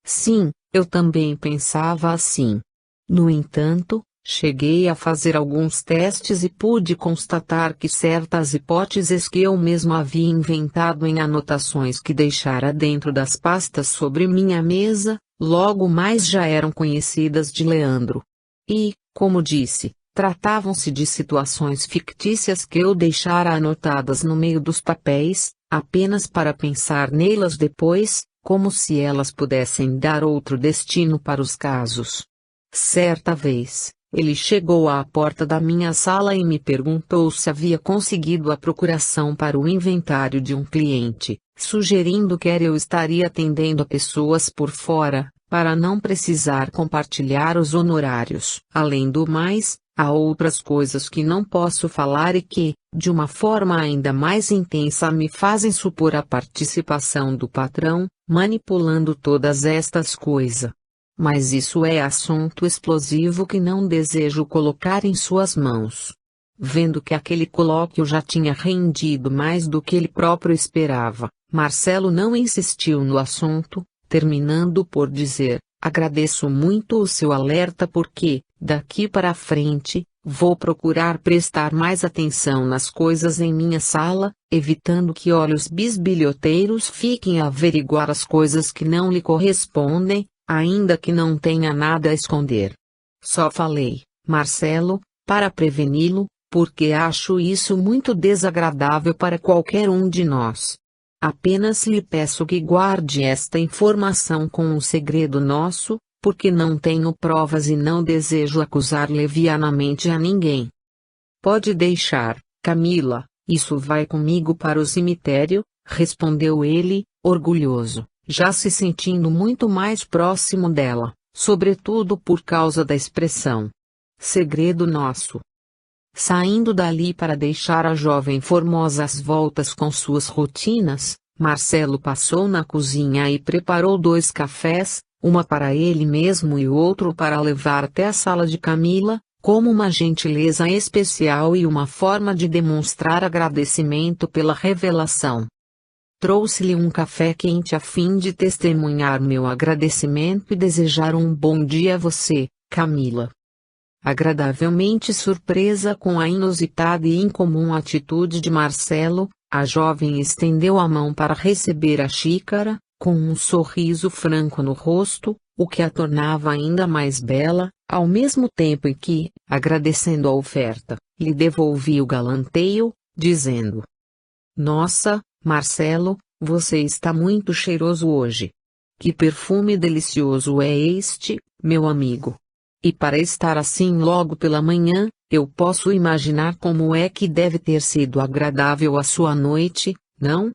Sim, eu também pensava assim. No entanto, cheguei a fazer alguns testes e pude constatar que certas hipóteses que eu mesmo havia inventado em anotações que deixara dentro das pastas sobre minha mesa, logo mais já eram conhecidas de Leandro. E, como disse, tratavam-se de situações fictícias que eu deixara anotadas no meio dos papéis, apenas para pensar nelas depois, como se elas pudessem dar outro destino para os casos. Certa vez, ele chegou à porta da minha sala e me perguntou se havia conseguido a procuração para o inventário de um cliente, sugerindo que eu estaria atendendo a pessoas por fora, para não precisar compartilhar os honorários. Além do mais, há outras coisas que não posso falar e que, de uma forma ainda mais intensa, me fazem supor a participação do patrão, manipulando todas estas coisas. Mas isso é assunto explosivo que não desejo colocar em suas mãos. Vendo que aquele colóquio já tinha rendido mais do que ele próprio esperava, Marcelo não insistiu no assunto, terminando por dizer: agradeço muito o seu alerta porque, daqui para frente, vou procurar prestar mais atenção nas coisas em minha sala, evitando que olhos bisbilhoteiros fiquem a averiguar as coisas que não lhe correspondem, ainda que não tenha nada a esconder. Só falei, Marcelo, para preveni-lo, porque acho isso muito desagradável para qualquer um de nós. Apenas lhe peço que guarde esta informação como um segredo nosso, porque não tenho provas e não desejo acusar levianamente a ninguém. Pode deixar, Camila, isso vai comigo para o cemitério, respondeu ele, orgulhoso, já se sentindo muito mais próximo dela, sobretudo por causa da expressão segredo nosso. Saindo dali para deixar a jovem formosa às voltas com suas rotinas, Marcelo passou na cozinha e preparou 2 cafés, uma para ele mesmo e outro para levar até a sala de Camila, como uma gentileza especial e uma forma de demonstrar agradecimento pela revelação. Trouxe-lhe um café quente a fim de testemunhar meu agradecimento e desejar um bom dia a você, Camila. Agradavelmente surpresa com a inusitada e incomum atitude de Marcelo, a jovem estendeu a mão para receber a xícara, com um sorriso franco no rosto, o que a tornava ainda mais bela, ao mesmo tempo em que, agradecendo a oferta, lhe devolvia o galanteio, dizendo: Nossa, Marcelo, você está muito cheiroso hoje. Que perfume delicioso é este, meu amigo? E para estar assim logo pela manhã, eu posso imaginar como é que deve ter sido agradável a sua noite, não?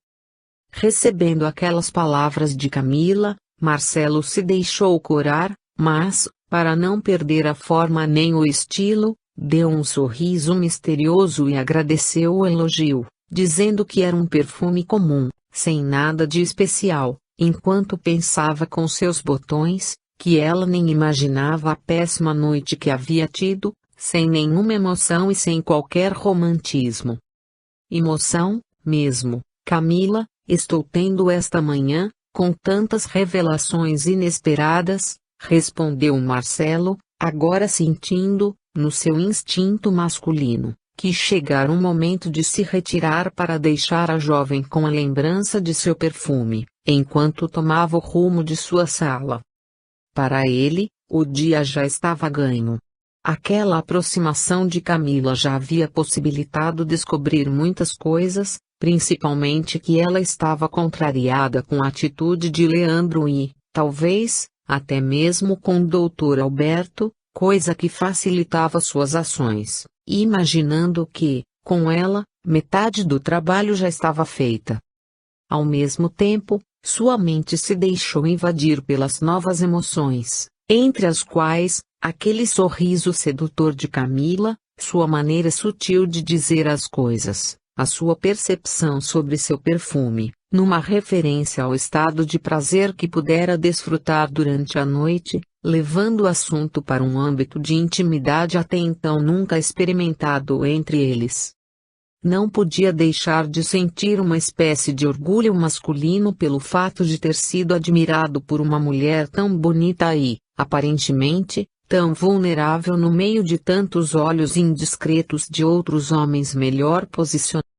Recebendo aquelas palavras de Camila, Marcelo se deixou corar, mas, para não perder a forma nem o estilo, deu um sorriso misterioso e agradeceu o elogio, dizendo que era um perfume comum, sem nada de especial, enquanto pensava com seus botões, que ela nem imaginava a péssima noite que havia tido, sem nenhuma emoção e sem qualquer romantismo. Emoção, mesmo, Camila, estou tendo esta manhã, com tantas revelações inesperadas, respondeu Marcelo, agora sentindo, no seu instinto masculino, que chegara um momento de se retirar para deixar a jovem com a lembrança de seu perfume, enquanto tomava o rumo de sua sala. Para ele, o dia já estava ganho. Aquela aproximação de Camila já havia possibilitado descobrir muitas coisas, principalmente que ela estava contrariada com a atitude de Leandro e, talvez, até mesmo com o Dr. Alberto, coisa que facilitava suas ações, imaginando que, com ela, metade do trabalho já estava feita. Ao mesmo tempo, sua mente se deixou invadir pelas novas emoções, entre as quais, aquele sorriso sedutor de Camila, sua maneira sutil de dizer as coisas, a sua percepção sobre seu perfume, numa referência ao estado de prazer que pudera desfrutar durante a noite, levando o assunto para um âmbito de intimidade até então nunca experimentado entre eles. Não podia deixar de sentir uma espécie de orgulho masculino pelo fato de ter sido admirado por uma mulher tão bonita e, aparentemente, tão vulnerável no meio de tantos olhos indiscretos de outros homens melhor posicionados.